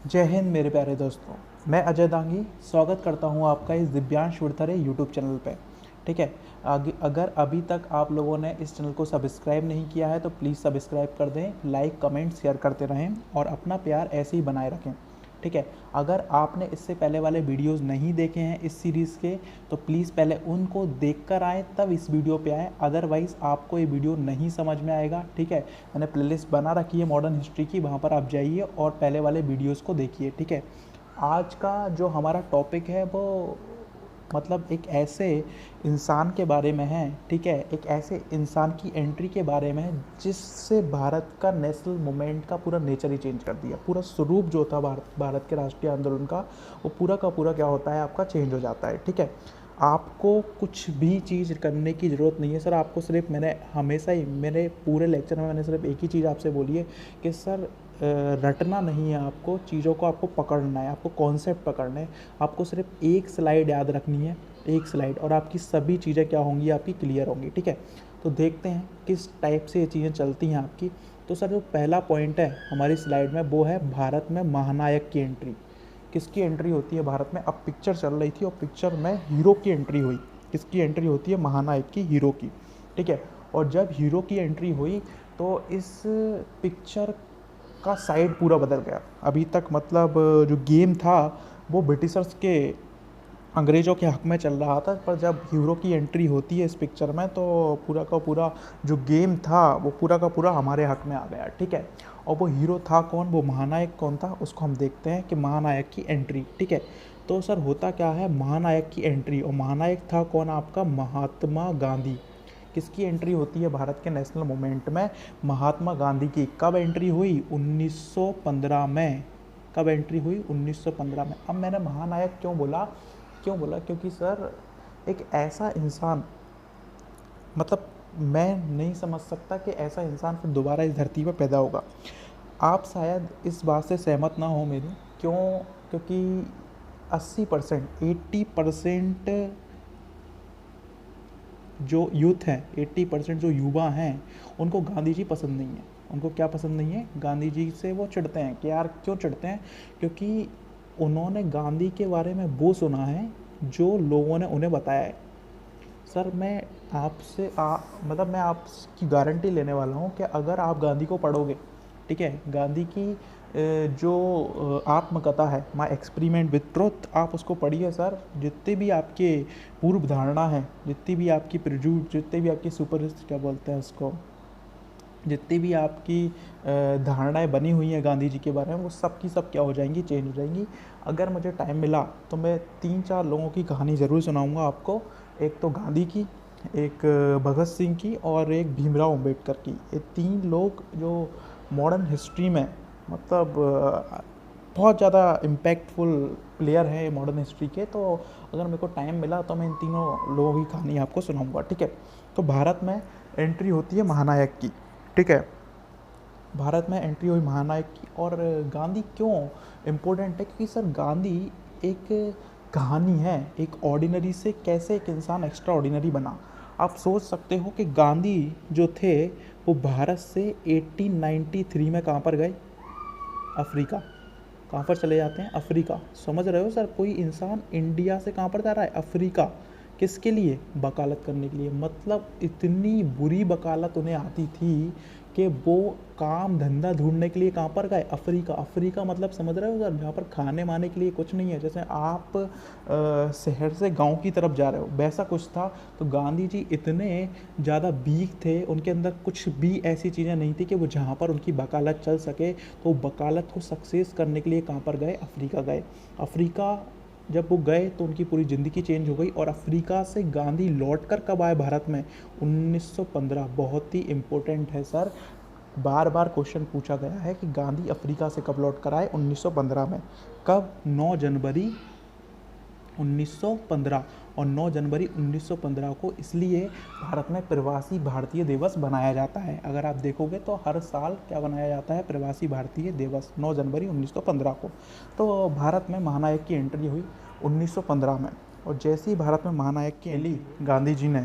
जय हिंद मेरे प्यारे दोस्तों। मैं अजय दांगी स्वागत करता हूं आपका इस दिव्यांश विरथरे यूट्यूब चैनल पे। ठीक है। आगे अगर अभी तक आप लोगों ने इस चैनल को सब्सक्राइब नहीं किया है तो प्लीज़ सब्सक्राइब कर दें, लाइक कमेंट शेयर करते रहें और अपना प्यार ऐसे ही बनाए रखें। ठीक है। अगर आपने इससे पहले वाले वीडियोस नहीं देखे हैं इस सीरीज़ के तो प्लीज़ पहले उनको देख कर आए तब इस वीडियो पे आए, अदरवाइज़ आपको ये वीडियो नहीं समझ में आएगा। ठीक है। मैंने प्लेलिस्ट बना रखी है मॉडर्न हिस्ट्री की, वहाँ पर आप जाइए और पहले वाले वीडियोस को देखिए। ठीक है। आज का जो हमारा टॉपिक है वो मतलब एक ऐसे इंसान के बारे में है। ठीक है। एक ऐसे इंसान की एंट्री के बारे में है जिससे भारत का नेशनल मूवमेंट का पूरा नेचर ही चेंज कर दिया। पूरा स्वरूप जो था भारत के राष्ट्रीय आंदोलन वो पूरा का पूरा क्या होता है आपका चेंज हो जाता है। ठीक है। आपको कुछ भी चीज़ करने की ज़रूरत नहीं है सर। आपको सिर्फ मैंने हमेशा ही मेरे पूरे लेक्चर में मैंने सिर्फ एक ही चीज़ आपसे बोली है कि सर रटना नहीं है, आपको चीज़ों को आपको पकड़ना है, आपको कॉन्सेप्ट पकड़ना है। आपको सिर्फ एक स्लाइड याद रखनी है, एक स्लाइड, और आपकी सभी चीज़ें क्या होंगी आपकी क्लियर होंगी। ठीक है। तो देखते हैं किस टाइप से ये चीज़ें चलती हैं आपकी। तो सर जो पहला पॉइंट है हमारी स्लाइड में वो है भारत में महानायक की एंट्री। किसकी एंट्री होती है भारत में? अब पिक्चर चल रही थी और पिक्चर में हीरो की एंट्री हुई। किसकी एंट्री होती है? महानायक की, हीरो की। ठीक है। और जब हीरो की एंट्री हुई तो इस पिक्चर का साइड पूरा बदल गया। अभी तक मतलब जो गेम था वो ब्रिटिशर्स के, अंग्रेज़ों के हक़ में चल रहा था, पर जब हीरो की एंट्री होती है इस पिक्चर में तो पूरा का पूरा जो गेम था वो पूरा का पूरा हमारे हक़ में आ गया। ठीक है। और वो हीरो था कौन, वो महानायक कौन था, उसको हम देखते हैं कि महानायक की एंट्री। ठीक है। तो सर होता क्या है महानायक की एंट्री, और महानायक था कौन आपका? महात्मा गांधी। किसकी एंट्री होती है भारत के नेशनल मूवमेंट में? महात्मा गांधी की। कब एंट्री हुई? 1915 में। कब एंट्री हुई? 1915 में। अब मैंने महानायक क्यों बोला क्योंकि सर एक ऐसा इंसान, मतलब मैं नहीं समझ सकता कि ऐसा इंसान फिर दोबारा इस धरती पर पैदा होगा। आप शायद इस बात से सहमत ना हो मेरी। क्यों? क्योंकि 80% 80% जो यूथ है, 80% जो युवा हैं उनको गांधी जी पसंद नहीं है। उनको क्या पसंद नहीं है? गांधी जी से वो चिढ़ते हैं कि यार क्यों चिढ़ते हैं? क्योंकि उन्होंने गांधी के बारे में वो सुना है जो लोगों ने उन्हें बताया है। सर मैं आपसे मतलब मैं आपकी गारंटी लेने वाला हूँ कि अगर आप गांधी को पढ़ोगे, ठीक है, गांधी की जो आत्मकथा है माई एक्सपेरिमेंट विथ ट्रुथ, आप उसको पढ़िए सर। जितने भी आपके पूर्व धारणा है, जितनी भी आपकी प्रिज्यूड, जितने भी आपकी सुपर क्या बोलते हैं उसको, जितनी भी आपकी धारणाएं बनी हुई हैं गांधी जी के बारे में वो सब की सब क्या हो जाएंगी? चेंज हो जाएंगी। अगर मुझे टाइम मिला तो मैं 3-4 लोगों की कहानी ज़रूर सुनाऊंगा आपको। एक तो गांधी की, एक भगत सिंह की और एक भीमराव अम्बेडकर की। ये 3 लोग जो मॉडर्न हिस्ट्री में मतलब बहुत ज़्यादा इम्पैक्टफुल प्लेयर हैं मॉडर्न हिस्ट्री के। तो अगर मेरे को टाइम मिला तो मैं इन तीनों लोगों की कहानी आपको सुनाऊंगा। ठीक है। तो भारत में एंट्री होती है महानायक की। ठीक है। भारत में एंट्री हुई महानायक की। और गांधी क्यों इम्पोर्टेंट है? क्योंकि सर गांधी एक कहानी है, एक ऑर्डिनरी से कैसे एक इंसान एक्स्ट्रा ऑर्डिनरी बना। आप सोच सकते हो कि गांधी जो थे वो भारत से 1893 में कहाँ पर गए? अफ्रीका। कहाँ पर चले जाते हैं? अफ्रीका। समझ रहे हो सर? कोई इंसान इंडिया से कहाँ पर जा रहा है? अफ्रीका। किसके लिए? वकालत करने के लिए। मतलब इतनी बुरी वकालत उन्हें आती थी कि वो काम धंधा ढूंढने के लिए कहाँ पर गए? अफ्रीका। अफ्रीका मतलब समझ रहे हो सर? जहाँ पर खाने माने के लिए कुछ नहीं है। जैसे आप शहर से गांव की तरफ जा रहे हो वैसा कुछ था। तो गांधी जी इतने ज़्यादा वीक थे, उनके अंदर कुछ भी ऐसी चीज़ें नहीं थी कि वो जहाँ पर उनकी वकालत चल सके। तो वकालत को सक्सेस करने के लिए कहाँ पर गए? अफ्रीका गए। अफ्रीका जब वो गए तो उनकी पूरी ज़िंदगी चेंज हो गई। और अफ्रीका से गांधी लौटकर कब आए भारत में? 1915। बहुत ही इम्पोर्टेंट है सर। बार बार क्वेश्चन पूछा गया है कि गांधी अफ्रीका से कब लौट कर आए? 1915 में। कब? 9 जनवरी 1915। और 9 जनवरी 1915 को इसलिए भारत में प्रवासी भारतीय दिवस बनाया जाता है। अगर आप देखोगे तो हर साल क्या बनाया जाता है? प्रवासी भारतीय दिवस 9 जनवरी 1915 को। तो भारत में महानायक की एंट्री हुई 1915 में। और जैसे ही भारत में महानायक की एंट्री गांधी जी ने,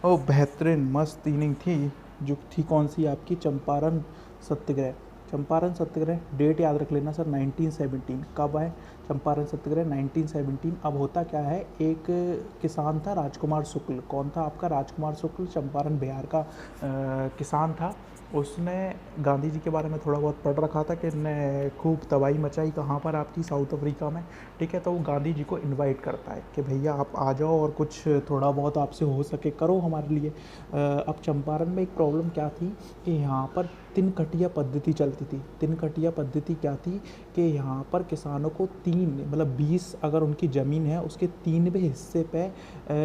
वो बेहतरीन मस्त इनिंग थी जो थी कौन सी आपकी? चंपारण सत्याग्रह। चंपारण सत्याग्रह डेट याद रख लेना सर, 1917। कब है चंपारण सत्याग्रह? 1917। अब होता क्या है, एक किसान था राजकुमार शुक्ल। कौन था आपका? राजकुमार शुक्ल, चंपारण बिहार का किसान था। उसने गांधी जी के बारे में थोड़ा बहुत पढ़ रखा था कि इनने खूब तबाही मचाई। कहाँ पर? आपकी साउथ अफ्रीका में। ठीक है, तो वो गांधी जी को इनवाइट करता है कि भैया आप आ जाओ और कुछ थोड़ा बहुत आपसे हो सके करो हमारे लिए। अब चंपारण में एक प्रॉब्लम क्या थी कि यहाँ पर तिनकटिया पद्धति चलती थी। तिनकटिया पद्धति क्या थी कि यहाँ पर किसानों को 3 मतलब 20 अगर उनकी ज़मीन है उसके 3वें हिस्से पे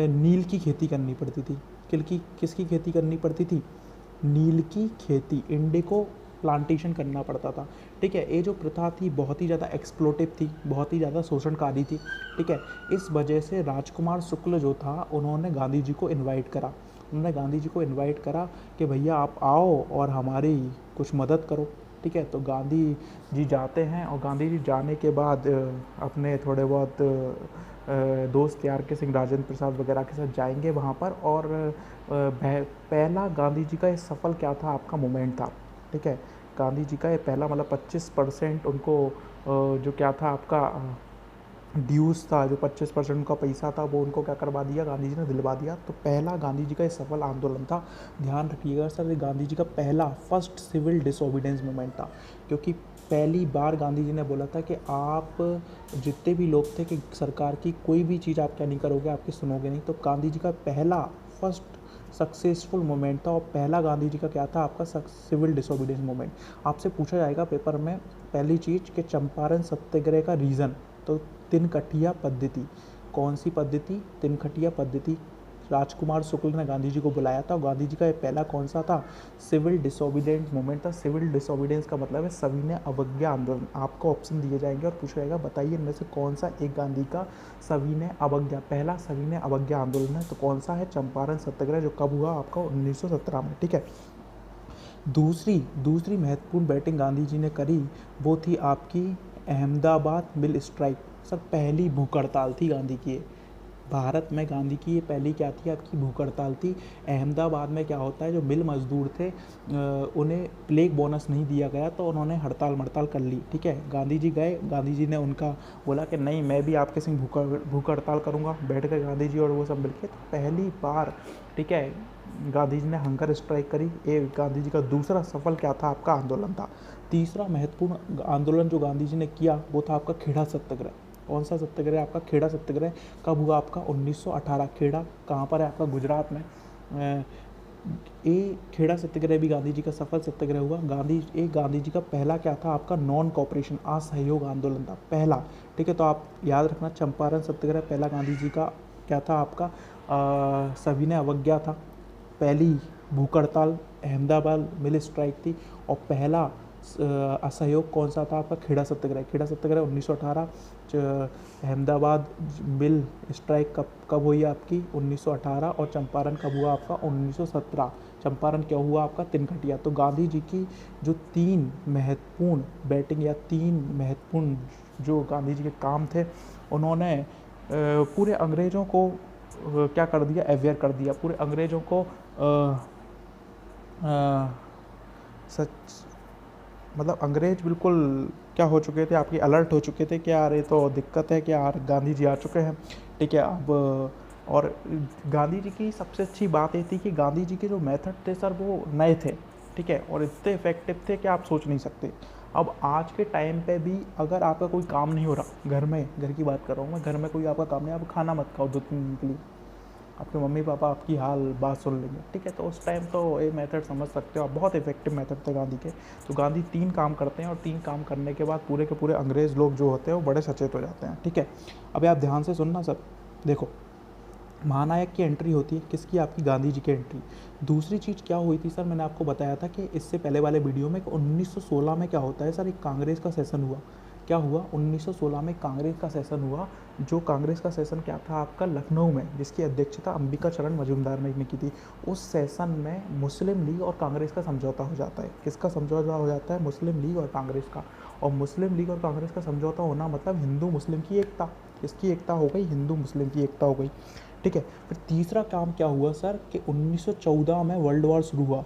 नील की खेती करनी पड़ती थी। किसकी खेती करनी पड़ती थी? नील की खेती, इंडिको प्लांटेशन करना पड़ता था। ठीक है, ये जो प्रथा थी बहुत ही ज़्यादा एक्सप्लोटिव थी, बहुत ही ज़्यादा शोषणकारी थी। ठीक है, इस वजह से राजकुमार शुक्ल जो था उन्होंने गांधी जी को इनवाइट करा। उन्होंने गांधी जी को इनवाइट करा कि भैया आप आओ और हमारी कुछ मदद करो। ठीक है, तो गांधी जी जाते हैं और गांधी जी जाने के बाद अपने थोड़े बहुत दोस्त यार के सिंह, राजेंद्र प्रसाद वगैरह के साथ जाएंगे वहाँ पर। और पहला गांधी जी का ये सफल क्या था आपका मूवमेंट था। ठीक है, गांधी जी का ये पहला मतलब 25% उनको जो क्या था आपका ड्यूज़ था, जो 25% उनका पैसा था वो उनको क्या करवा दिया, गांधी जी ने दिलवा दिया। तो पहला गांधी जी का ये सफल आंदोलन था। ध्यान रखिएगा सर, ये गांधी जी का पहला फर्स्ट सिविल डिसोबीडेंस मूवमेंट था। क्योंकि पहली बार गांधी जी ने बोला था कि आप जितने भी लोग थे कि सरकार की कोई भी चीज़ आप क्या नहीं करोगे, आपकी सुनोगे नहीं। तो गांधी जी का पहला फर्स्ट सक्सेसफुल मूवमेंट था। और पहला गांधी जी का क्या था आपका? Civil disobedience movement. आपसे पूछा जाएगा पेपर में पहली चीज़ कि चंपारण सत्याग्रह का रीज़न, तो तिनकटिया पद्धति। कौन सी पद्धति? तिनकटिया पद्धति। राजकुमार शुक्ल ने गांधी जी को बुलाया था और गांधी जी का ये पहला कौन सा था? सिविल डिसोबीडेंस मूवमेंट था। सिविल डिसोबीडेंस का मतलब है सविनय अवज्ञा आंदोलन। आपको ऑप्शन दिए जाएंगे और पूछा जाएगा बताइए इनमें से कौन सा एक गांधी का सविनय अवज्ञा, पहला सविनय अवज्ञा आंदोलन है। तो कौन सा है? चंपारण सत्याग्रह, जो कब हुआ आपका? 1917 में। ठीक है, दूसरी महत्वपूर्ण बैटिंग गांधी जी ने करी वो थी आपकी अहमदाबाद मिल स्ट्राइक। सर पहली भूख हड़ताल थी गांधी की। भारत में गांधी की ये पहली क्या थी आपकी? भूख हड़ताल थी। अहमदाबाद में क्या होता है, जो मिल मजदूर थे उन्हें प्लेग बोनस नहीं दिया गया, तो उन्होंने हड़ताल मड़ताल कर ली। ठीक है, गांधी जी गए, गांधी जी ने उनका बोला कि नहीं मैं भी आपके संग भूख हड़ताल करूँगा। बैठ गए गांधी जी और वो सब मिलके। तो पहली बार ठीक है गांधी जी ने हंगर स्ट्राइक करी। ये गांधी जी का दूसरा सफल क्या था आपका? आंदोलन था। तीसरा महत्वपूर्ण आंदोलन जो गांधी जी ने किया वो था आपका खेड़ा सत्याग्रह। कौन सा सत्याग्रह आपका? खेड़ा सत्याग्रह। कब हुआ आपका? 1918। खेड़ा कहाँ पर है आपका? गुजरात में। ये खेड़ा सत्याग्रह भी गांधी जी का सफल सत्याग्रह हुआ। गांधी जी का पहला क्या था आपका? नॉन कॉपरेशन, असहयोग आंदोलन था पहला। ठीक है, तो आप याद रखना चंपारण सत्याग्रह पहला गांधी जी का क्या था आपका? सविनय अवज्ञा था। पहली भूख हड़ताल अहमदाबाद मिल स्ट्राइक थी। और पहला असहयोग कौन सा था आपका? खेड़ा सत्याग्रह। खेड़ा सत्याग्रह 1918। अहमदाबाद मिल स्ट्राइक कब हुई आपकी? 1918। और चंपारण कब हुआ आपका? 1917। चंपारण क्या हुआ आपका? तिनकटिया। तो गांधी जी की जो 3 महत्वपूर्ण बैटिंग या 3 महत्वपूर्ण जो गांधी जी के काम थे, उन्होंने पूरे अंग्रेज़ों को क्या कर दिया? अवेयर कर दिया पूरे अंग्रेज़ों को। सच मतलब अंग्रेज बिल्कुल क्या हो चुके थे आपकी? अलर्ट हो चुके थे कि यार ये तो दिक्कत है कि यार गांधी जी आ चुके हैं। ठीक है, अब और गांधी जी की सबसे अच्छी बात ये थी कि गांधी जी के जो मेथड थे सर वो नए थे। ठीक है, और इतने इफेक्टिव थे कि आप सोच नहीं सकते। अब आज के टाइम पे भी अगर आपका कोई काम नहीं हो रहा घर में, घर की बात कर रहा हूँ मैं, घर में कोई आपका काम नहीं, आप खाना मत खाओ 2-3 दिन के लिए, आपके मम्मी पापा आपकी हाल बात सुन लेंगे। ठीक है, तो उस टाइम तो ये मेथड समझ सकते हो आप, बहुत इफेक्टिव मेथड थे गांधी के। तो गांधी 3 काम करते हैं और 3 काम करने के बाद पूरे के पूरे अंग्रेज़ लोग जो होते हैं वो बड़े सचेत हो जाते हैं। ठीक है, अभी आप ध्यान से सुनना सर। देखो, महानायक की एंट्री होती है किसकी? आपकी गांधी जी की एंट्री। दूसरी चीज़ क्या हुई थी सर? मैंने आपको बताया था कि इससे पहले वाले वीडियो में कि 1916 में क्या होता है सर? एक कांग्रेस का सेशन हुआ। क्या हुआ? 1916 में कांग्रेस का सेशन हुआ। जो कांग्रेस का सेशन क्या था आपका? लखनऊ में, जिसकी अध्यक्षता अंबिका चरण मजूमदार ने की थी। उस सेशन में मुस्लिम लीग और कांग्रेस का समझौता हो जाता है। किसका समझौता हो जाता है? मुस्लिम लीग और कांग्रेस का। और मुस्लिम लीग और कांग्रेस का समझौता होना मतलब हिंदू मुस्लिम की एकता। किसकी एकता हो गई? हिंदू मुस्लिम की एकता हो गई। ठीक है, फिर तीसरा काम क्या हुआ सर कि 1914 में वर्ल्ड वॉर शुरू हुआ।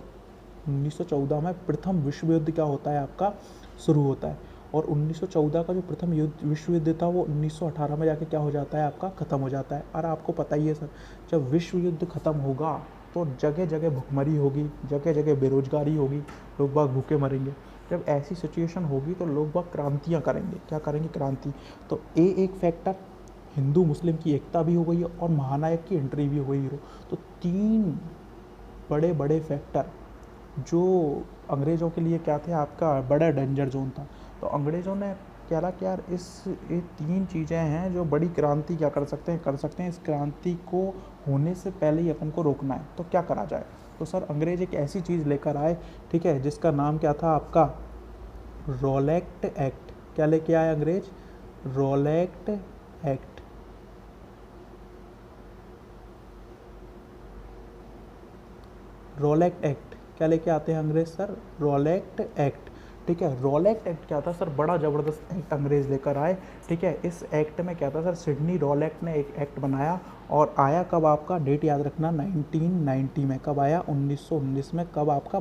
1914 में प्रथम विश्व युद्ध क्या होता है आपका शुरू होता है, और 1914 का जो प्रथम विश्व युद्ध था वो 1918 में जाके क्या हो जाता है आपका ख़त्म हो जाता है। और आपको पता ही है सर, जब विश्व युद्ध ख़त्म होगा तो जगह जगह भुखमरी होगी, जगह जगह बेरोजगारी होगी, लोग बाग भूखे मरेंगे। जब ऐसी सिचुएशन होगी तो लोग बाग क्रांतियाँ करेंगे। क्या करेंगे? क्रांति। तो एक फैक्टर हिंदू मुस्लिम की एकता भी हो गई है और महानायक की एंट्री भी हो गई है। तो 3 बड़े बड़े फैक्टर जो अंग्रेज़ों के लिए क्या थे आपका बड़ा डेंजर जोन था। तो अंग्रेज़ों ने क्या रहा कि यार ये 3 चीज़ें हैं जो बड़ी क्रांति क्या कर सकते हैं, इस क्रांति को होने से पहले ही अपन को रोकना है। तो क्या करा जाए? तो सर अंग्रेज़ एक ऐसी चीज़ लेकर आए, ठीक है, जिसका नाम क्या था आपका रॉलेट एक्ट। क्या लेके आए अंग्रेज? Rowlatt act. रॉलेट एक्ट क्या लेके आते हैं अंग्रेज सर? Rowlatt act. ठीक है, रॉलेट एक्ट क्या था सर? बड़ा ज़बरदस्त एक्ट अंग्रेज़ लेकर आए। ठीक है, इस एक्ट में क्या था सर? सिडनी रॉलेट ने एक एक्ट बनाया और आया कब आपका? डेट याद रखना, 1990 में। कब आया? 1919 में। कब आपका?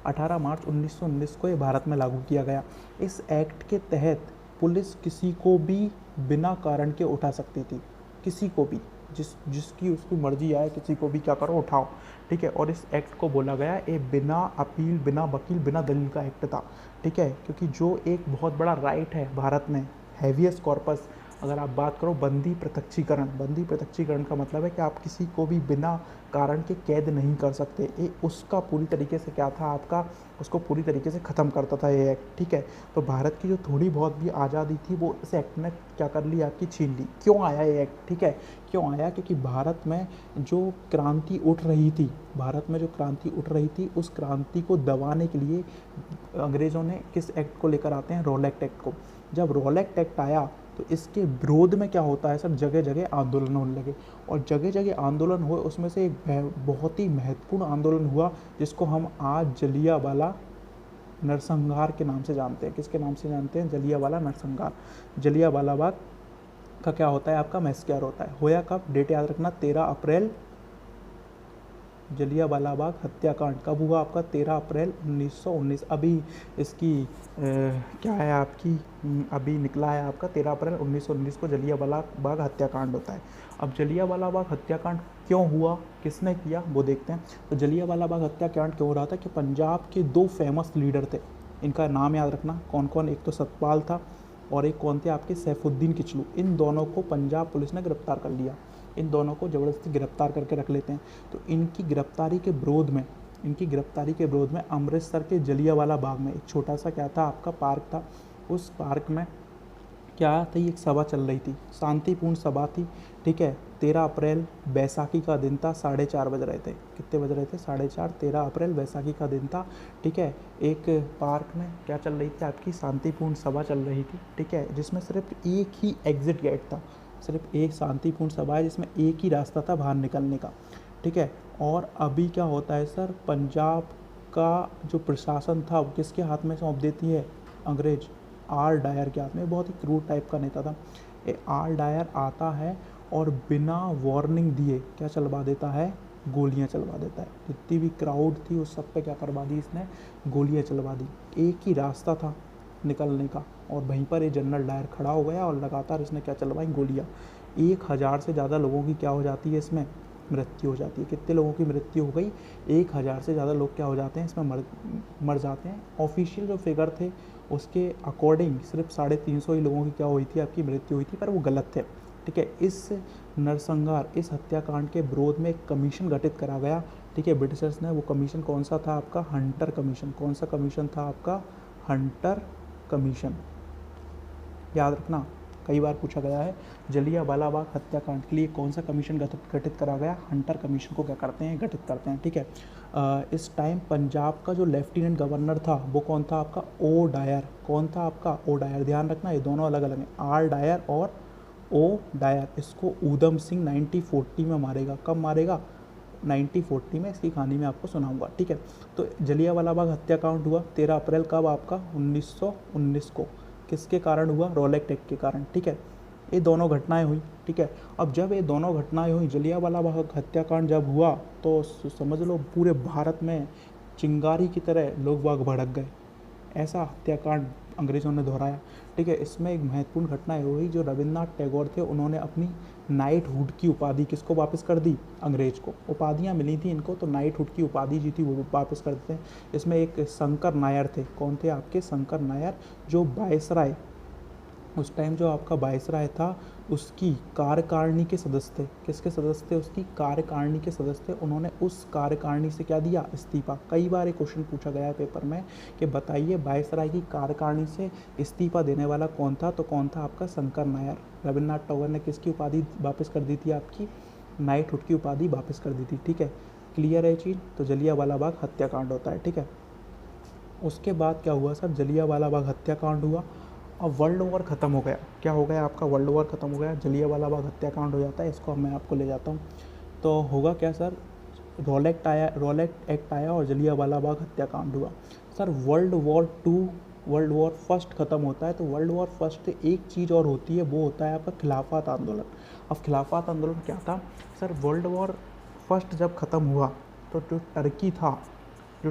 18 मार्च 1919 को ये भारत में लागू किया गया। इस एक्ट के तहत पुलिस किसी को भी बिना कारण के उठा सकती थी, किसी को भी, जिसकी उसकी मर्जी आए किसी को भी क्या करो, उठाओ। ठीक है, और इस एक्ट को बोला गया ये बिना अपील, बिना वकील, बिना दलील का एक्ट था। ठीक है, क्योंकि जो एक बहुत बड़ा राइट है भारत में, हैवियस कॉर्पस, अगर आप बात करो बंदी प्रत्यक्षीकरण का मतलब है कि आप किसी को भी बिना कारण के कैद नहीं कर सकते। ये उसका पूरी तरीके से क्या था आपका, उसको पूरी तरीके से ख़त्म करता था ये एक्ट। ठीक है, तो भारत की जो थोड़ी बहुत भी आज़ादी थी वो इस एक्ट ने क्या कर ली, आपकी छीन ली। क्यों आया ये एक्ट? ठीक है, क्यों आया? क्योंकि भारत में जो क्रांति उठ रही थी, उस क्रांति को दबाने के लिए अंग्रेज़ों ने किस एक्ट को लेकर आते हैं? रॉलेट एक्ट को। जब रॉलेट एक्ट आया तो इसके विरोध में क्या होता है सर? जगह जगह आंदोलन होने लगे, और जगह जगह आंदोलन हुए, उसमें से एक बहुत ही महत्वपूर्ण आंदोलन हुआ जिसको हम आज जलियांवाला नरसंहार के नाम से जानते हैं। किसके नाम से जानते हैं? जलियांवाला नरसंहार। जलियांवाला बाग का क्या होता है आपका? मैसेकर होता है। होया कब? डेट याद रखना, 13 अप्रैल। जलियांवाला बाग हत्याकांड कब हुआ आपका? 13 अप्रैल 1919। अभी इसकी क्या है आपकी, अभी निकला है आपका 13 अप्रैल 1919 को जलियांवाला बाग हत्याकांड होता है। अब जलियांवाला बाग हत्याकांड क्यों हुआ, किसने किया, वो देखते हैं। तो जलियांवाला बाग हत्याकांड क्यों हो रहा था कि पंजाब के 2 फेमस लीडर थे, इनका नाम याद रखना कौन कौन। एक तो सतपाल था और एक कौन थे आपके? सैफुद्दीन किचलू। इन दोनों को पंजाब पुलिस ने गिरफ्तार कर लिया। इन दोनों को ज़बरदस्ती गिरफ्तार करके रख लेते हैं। तो इनकी गिरफ्तारी के विरोध में अमृतसर के जलियांवाला बाग में एक छोटा सा क्या था आपका पार्क था। उस पार्क में क्या थी, एक सभा चल रही थी, शांतिपूर्ण सभा थी। ठीक है, 13 अप्रैल बैसाखी का दिन था, 4:30 बज रहे थे। कितने बज रहे थे? 4:30। 13 अप्रैल बैसाखी का दिन था। ठीक है, एक पार्क में क्या चल रही थी आपकी? शांतिपूर्ण सभा चल रही थी। ठीक है, जिसमें सिर्फ एक ही एग्जिट गेट था, सिर्फ एक शांतिपूर्ण सभा है जिसमें एक ही रास्ता था बाहर निकलने का। ठीक है, और अभी क्या होता है सर? पंजाब का जो प्रशासन था वो किसके हाथ में सौंप देती है? अंग्रेज आर डायर के हाथ में। बहुत ही क्रूर टाइप का नेता था ये। आर डायर आता है और बिना वार्निंग दिए क्या चलवा देता है? गोलियां चलवा देता है। जितनी भी क्राउड थी उस सब पे क्या करवा दी इसने? गोलियां चलवा दी। एक ही रास्ता था निकलने का, और वहीं पर ये जनरल डायर खड़ा हो गया और लगातार इसने क्या चलवाई? गोलियां। 1000 से ज़्यादा लोगों की क्या हो जाती है इसमें? मृत्यु हो जाती है। कितने लोगों की मृत्यु हो गई? 1000 से ज़्यादा लोग क्या हो जाते हैं इसमें? मर जाते हैं। ऑफिशियल जो फिगर थे उसके अकॉर्डिंग सिर्फ 350 ही लोगों की क्या हुई थी? आपकी मृत्यु हुई थी, पर वो गलत थे। ठीक है, इस नरसंहार, इस हत्याकांड के विरोध में एक कमीशन गठित करा गया। ठीक है, ब्रिटिशर्स ने। वो कमीशन कौन सा था आपका? Hunter commission. कौन सा कमीशन था आपका? Hunter commission. याद रखना, कई बार पूछा गया है। जलियांवाला बाग हत्याकांड के लिए कौन सा कमीशन गठित करा गया? हंटर कमीशन को क्या करते हैं? गठित करते हैं। ठीक है, इस टाइम पंजाब का जो लेफ्टिनेंट गवर्नर था वो कौन था आपका? O Dyer. कौन था आपका? O Dyer. ध्यान रखना ये दोनों अलग अलग हैं, आर डायर और ओ डायर। इसको ऊधम सिंह 1940 में मारेगा। कब मारेगा? 1940 में। इसकी कहानी में आपको सुनाऊंगा। ठीक है, तो जलियांवाला बाग हत्याकांड हुआ 13 अप्रैल कब आपका? 1919 को। किसके कारण हुआ? रॉलेट एक्ट के कारण। ठीक है, ये दोनों घटनाएं हुई। ठीक है, अब जब ये दोनों घटनाएं हुई, जलियांवाला बाग हत्याकांड जब हुआ तो समझ लो पूरे भारत में चिंगारी की तरह लोग बाग भड़क गए। ऐसा हत्याकांड अंग्रेज़ों ने दोहराया। ठीक है, इसमें एक महत्वपूर्ण घटना ये हुई, जो रविन्द्रनाथ टैगोर थे उन्होंने अपनी नाइटहुड की उपाधि किसको वापस कर दी? अंग्रेज को। उपाधियाँ मिली थी इनको, तो नाइटहुड की उपाधि जी थी वो वापस कर देते हैं। इसमें एक शंकर नायर थे। कौन थे आपके? शंकर नायर, जो वायसराय, उस टाइम जो आपका वायसराय था उसकी कार्यकारिणी के सदस्य थे। किसके सदस्य थे? उसकी कार्यकारिणी के सदस्य थे। उन्होंने उस कार्यकारिणी से क्या दिया? इस्तीफा। कई बार एक क्वेश्चन पूछा गया है पेपर में कि बताइए वायसराय की कार्यकारिणी से इस्तीफा देने वाला कौन था? तो कौन था? आपका शंकर नायर। रविन्द्रनाथ टैगोर ने किसकी उपाधि वापस कर दी थी? आपकी नाइटहुड की उपाधि वापस कर दी थी। ठीक है, क्लियर है चीज़? तो जलियांवाला बाग हत्याकांड होता है। ठीक है, उसके बाद क्या हुआ सर? जलियांवाला बाग हत्याकांड हुआ। अब वर्ल्ड वॉर ख़त्म हो गया। क्या हो गया आपका? वर्ल्ड वॉर ख़त्म हो गया, जलियांवाला बाग हत्याकांड हो जाता है। इसको मैं आपको ले जाता हूँ। तो होगा क्या सर? रॉलेट एक्ट आया और जलियांवाला बाग हत्याकांड हुआ। सर वर्ल्ड वॉर फर्स्ट ख़त्म होता है, तो वर्ल्ड वॉर फर्स्ट एक चीज़ और होती है, वो होता है आपका खिलाफत आंदोलन। अब खिलाफत आंदोलन क्या था सर? वर्ल्ड वॉर फर्स्ट जब ख़त्म हुआ तो जो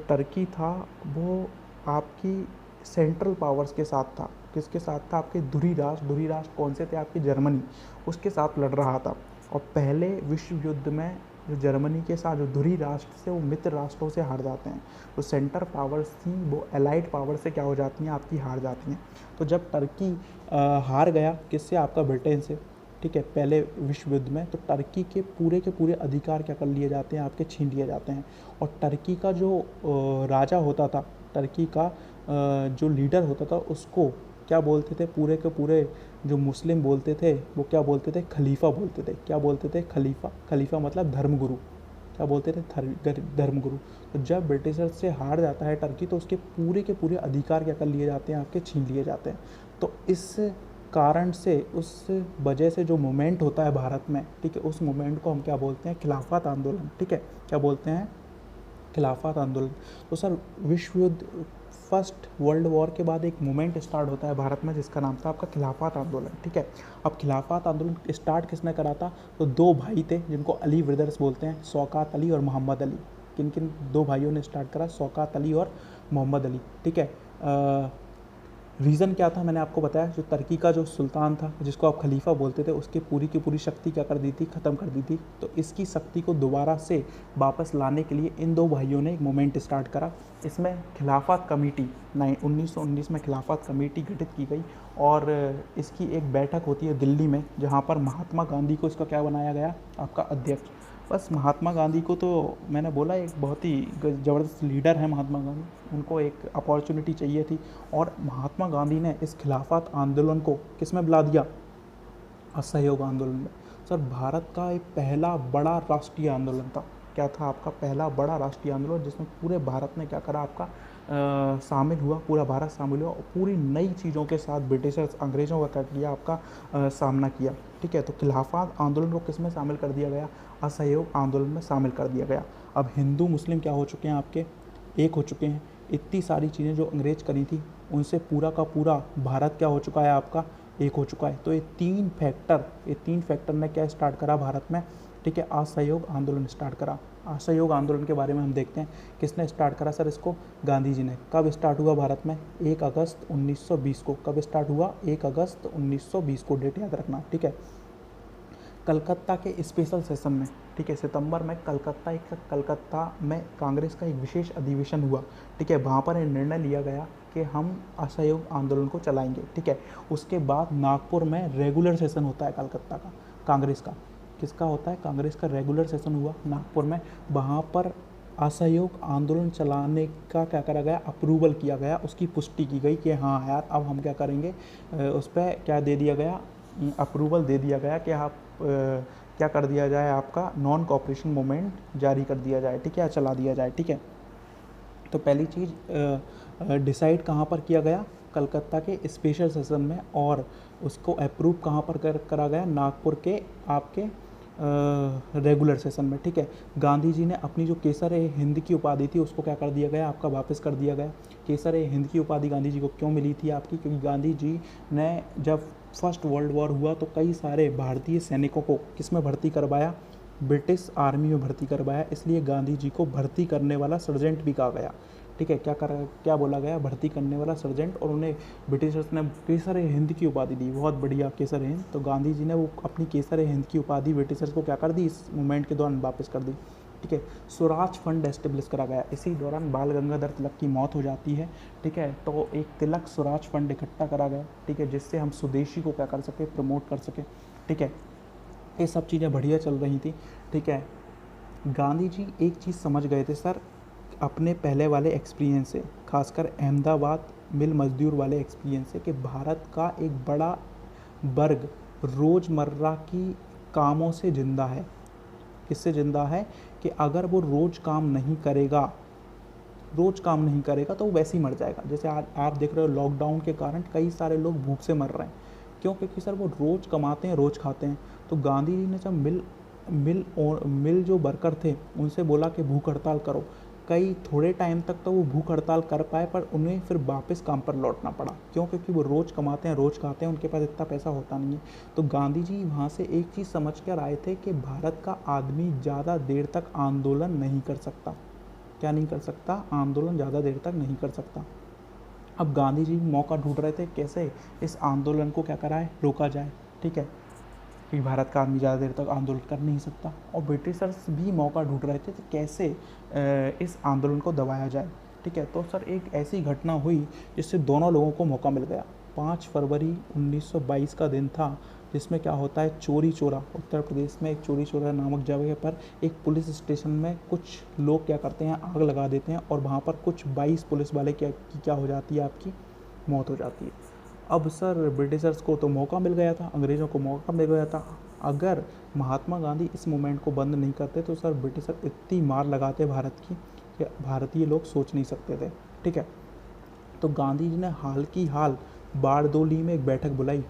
टर्की था वो आपकी सेंट्रल पावर्स के साथ था। किसके साथ था? आपके धुरी राष्ट्र कौन से थे? आपके जर्मनी, उसके साथ लड़ रहा था। और पहले विश्व युद्ध में जो जर्मनी के साथ जो धुरी राष्ट्र से वो मित्र राष्ट्रों से हार जाते हैं। तो सेंटर पावर्स थी वो एलाइड पावर से क्या हो जाती हैं? आपकी हार जाती हैं। तो जब टर्की हार गया, किससे? आपका ब्रिटेन से। ठीक है, पहले विश्व युद्ध में, तो टर्की के पूरे अधिकार क्या कर लिए जाते हैं? आपके छीन लिए जाते हैं। और टर्की का जो राजा होता था, टर्की का जो लीडर होता था, उसको क्या बोलते थे? पूरे के पूरे जो मुस्लिम बोलते थे वो क्या बोलते थे? खलीफा बोलते थे। क्या बोलते थे? खलीफा। खलीफा मतलब धर्मगुरु। क्या बोलते थे? धर्मगुरु। तो जब ब्रिटिशर से हार जाता है टर्की, तो उसके पूरे अधिकार क्या कर लिए जाते हैं? आपके छीन लिए जाते हैं। तो इस कारण से, उस वजह से जो मूवमेंट होता है भारत में, ठीक है, उस मूवमेंट को हम क्या बोलते हैं? खिलाफत आंदोलन। ठीक है, क्या बोलते हैं? खिलाफत आंदोलन। तो सर विश्व युद्ध फर्स्ट वर्ल्ड वॉर के बाद एक मूवमेंट स्टार्ट होता है भारत में, जिसका नाम था आपका खिलाफत आंदोलन। ठीक है, अब खिलाफत आंदोलन स्टार्ट किसने करा था? तो दो भाई थे जिनको अली ब्रदर्स बोलते हैं, शौकत अली और मोहम्मद अली। किन किन दो भाइयों ने स्टार्ट करा? शौकत अली और मोहम्मद अली। ठीक है, रीज़न क्या था? मैंने आपको बताया, जो तुर्की का जो सुल्तान था, जिसको आप खलीफा बोलते थे, उसकी पूरी की पूरी शक्ति क्या कर दी थी? ख़त्म कर दी थी। तो इसकी शक्ति को दोबारा से वापस लाने के लिए इन दो भाइयों ने एक मूवमेंट स्टार्ट करा। इसमें खिलाफत कमेटी 1919 में खिलाफत कमेटी गठित की गई, और इसकी एक बैठक होती है दिल्ली में, जहाँ पर महात्मा गांधी को इसका क्या बनाया गया? आपका अध्यक्ष। बस महात्मा गांधी को तो मैंने बोला एक बहुत ही ज़बरदस्त लीडर है महात्मा गांधी, उनको एक अपॉर्चुनिटी चाहिए थी, और महात्मा गांधी ने इस खिलाफत आंदोलन को किस में बुला दिया? असहयोग आंदोलन में। सर भारत का एक पहला बड़ा राष्ट्रीय आंदोलन था। क्या था आपका? पहला बड़ा राष्ट्रीय आंदोलन, जिसमें पूरे भारत ने क्या करा? आपका शामिल हुआ, पूरा भारत शामिल हुआ, और पूरी नई चीज़ों के साथ ब्रिटिशर्स, अंग्रेज़ों का क्या किया? आपका सामना किया। ठीक है, तो खिलाफत आंदोलन को किस में शामिल कर दिया गया? असहयोग आंदोलन में शामिल कर दिया गया। अब हिंदू मुस्लिम क्या हो चुके हैं? आपके एक हो चुके हैं। इतनी सारी चीज़ें जो अंग्रेज करी थी, उनसे पूरा का पूरा भारत क्या हो चुका है? आपका एक हो चुका है। तो ये तीन फैक्टर ने क्या स्टार्ट करा भारत में? ठीक है, असहयोग आंदोलन स्टार्ट करा। असहयोग आंदोलन के बारे में हम देखते हैं, किसने स्टार्ट करा सर इसको? गांधी जी ने। कब स्टार्ट हुआ भारत में? 1 अगस्त 1920 को। कब स्टार्ट हुआ? 1 अगस्त 1920 को, डेट याद रखना। ठीक है, कलकत्ता के स्पेशल सेशन में, ठीक है, सितंबर में कलकत्ता में कांग्रेस का एक विशेष अधिवेशन हुआ। ठीक है, वहाँ पर निर्णय लिया गया कि हम असहयोग आंदोलन को चलाएंगे। ठीक है, उसके बाद नागपुर में रेगुलर सेशन होता है कलकत्ता का, कांग्रेस का। किसका होता है? कांग्रेस का रेगुलर सेशन हुआ नागपुर में। वहाँ पर असहयोग आंदोलन चलाने का क्या करा गया? अप्रूवल किया गया, उसकी पुष्टि की गई कि हाँ यार अब हम क्या करेंगे, उस पर क्या दे दिया गया? अप्रूवल दे दिया गया कि आप क्या कर दिया जाए? आपका नॉन कोऑपरेशन मूवमेंट जारी कर दिया जाए। ठीक है, चला दिया जाए। ठीक है, तो पहली चीज़ डिसाइड कहाँ पर किया गया? कलकत्ता के स्पेशल सेशन में। और उसको अप्रूव कहाँ पर करा गया? नागपुर के आपके रेगुलर सेशन में। ठीक है, गांधी जी ने अपनी जो केसर ए हिंद की उपाधि थी उसको क्या कर दिया गया? आपका वापस कर दिया गया। केसर ए हिंद की उपाधि गांधी जी को क्यों मिली थी आपकी? क्योंकि गांधी जी ने जब फर्स्ट वर्ल्ड वॉर हुआ तो कई सारे भारतीय सैनिकों को किस में भर्ती करवाया? ब्रिटिश आर्मी में भर्ती करवाया, इसलिए गांधी जी को भर्ती करने वाला सर्जेंट भी कहा गया। ठीक है, क्या बोला गया, भर्ती करने वाला सर्जेंट। और उन्हें ब्रिटिशर्स ने केसर हिंद की उपाधि दी, बहुत बढ़िया केसर हिंद। तो गांधी जी ने वो अपनी केसर हिंद की उपाधि ब्रिटिशर्स को क्या कर दी, इस मूवमेंट के दौरान वापस कर दी। ठीक है, स्वराज फंड एस्टेब्लिश करा गया, इसी दौरान बाल गंगाधर तिलक की मौत हो जाती है। ठीक है, तो एक तिलक स्वराज फंड इकट्ठा करा गया। ठीक है, जिससे हम स्वदेशी को क्या कर सके, प्रमोट कर सके। ठीक है, ये सब चीज़ें बढ़िया चल रही थी। ठीक है, गांधी जी एक चीज़ समझ गए थे सर अपने पहले वाले एक्सपीरियंस से, खासकर अहमदाबाद मिल मजदूर वाले एक्सपीरियंस से, कि भारत का एक बड़ा वर्ग रोज़मर्रा की कामों से ज़िंदा है। किससे ज़िंदा है, कि अगर वो रोज़ काम नहीं करेगा तो वो वैसे ही मर जाएगा। जैसे आज आप देख रहे हो लॉकडाउन के कारण कई सारे लोग भूख से मर रहे हैं। क्यों, क्योंकि सर वो रोज़ कमाते हैं, रोज़ खाते हैं। तो गांधी जी ने जब मिल जो वर्कर थे उनसे बोला कि भूख हड़ताल करो, कई थोड़े टाइम तक तो वो भूख हड़ताल कर पाए, पर उन्हें फिर वापस काम पर लौटना पड़ा। क्यों, क्योंकि वो रोज़ कमाते हैं, रोज़ खाते हैं, उनके पास इतना पैसा होता नहीं है। तो गांधी जी वहाँ से एक चीज़ समझ कर आए थे कि भारत का आदमी ज़्यादा देर तक आंदोलन नहीं कर सकता। क्या नहीं कर सकता, आंदोलन ज़्यादा देर तक नहीं कर सकता। अब गांधी जी मौका ढूंढ रहे थे कैसे इस आंदोलन को क्या कराए, रोका जाए। ठीक है, कि भारत का आदमी ज़्यादा देर तक आंदोलन कर नहीं सकता, और ब्रिटिशर्स भी मौका ढूंढ रहे थे कि कैसे इस आंदोलन को दबाया जाए। ठीक है, तो सर एक ऐसी घटना हुई जिससे दोनों लोगों को मौका मिल गया। 5 फरवरी 1922 का दिन था, जिसमें क्या होता है, चोरी चोरा, उत्तर प्रदेश में एक चोरी चोरा नामक जगह पर एक पुलिस स्टेशन में कुछ लोग क्या करते हैं, आग लगा देते हैं, और वहाँ पर कुछ 22 पुलिस वाले क्या हो जाती है, आपकी मौत हो जाती है। अब सर ब्रिटिशर्स को तो मौका मिल गया था, अंग्रेज़ों को मौका मिल गया था। अगर महात्मा गांधी इस मूवमेंट को बंद नहीं करते तो सर ब्रिटिशर इतनी मार लगाते भारत की कि भारतीय लोग सोच नहीं सकते थे। ठीक है, तो गांधी जी ने हाल बारदोली में एक बैठक बुलाई।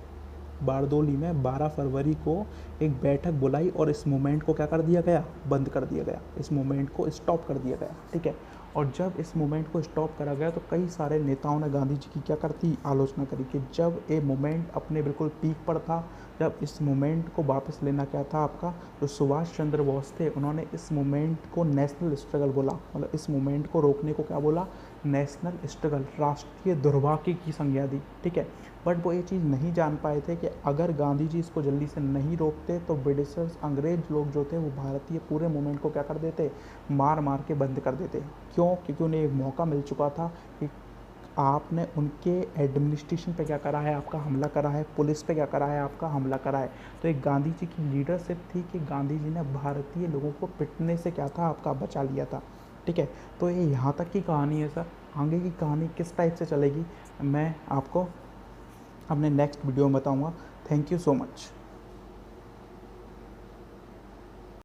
बारदोली में 12 फरवरी को एक बैठक बुलाई, और इस मूवमेंट को क्या कर दिया गया, बंद कर दिया गया, इस मूवमेंट को स्टॉप कर दिया गया। ठीक है, और जब इस मूवमेंट को स्टॉप करा गया तो कई सारे नेताओं ने गांधी जी की क्या करती, आलोचना करी कि जब ये मूवमेंट अपने बिल्कुल पीक पर था, जब इस मूवमेंट को वापस लेना क्या था आपका, जो सुभाष चंद्र बोस थे उन्होंने इस मूवमेंट को नेशनल स्ट्रगल बोला, मतलब इस मूवमेंट को रोकने को क्या बोला, नेशनल स्ट्रगल, राष्ट्रीय दुर्भाग्य की संज्ञा दी। ठीक है, बट वो ये चीज़ नहीं जान पाए थे कि अगर गांधी जी इसको जल्दी से नहीं रोकते तो ब्रिटिशर्स, अंग्रेज लोग जो थे वो भारतीय पूरे मूवमेंट को क्या कर देते, मार के बंद कर देते। क्यों, क्योंकि उन्हें एक मौका मिल चुका था कि आपने उनके एडमिनिस्ट्रेशन पे क्या करा है, आपका हमला करा है, पुलिस पे क्या करा है, आपका हमला करा है। तो एक गांधी जी की लीडरशिप थी कि गांधी जी ने भारतीय लोगों को पिटने से क्या था, आपका बचा लिया था। ठीक है, तो ये यहाँ तक की कहानी है सर। आगे की कहानी किस टाइप से चलेगी मैं आपको अपने नेक्स्ट वीडियो में बताऊँगा। Thank you so much.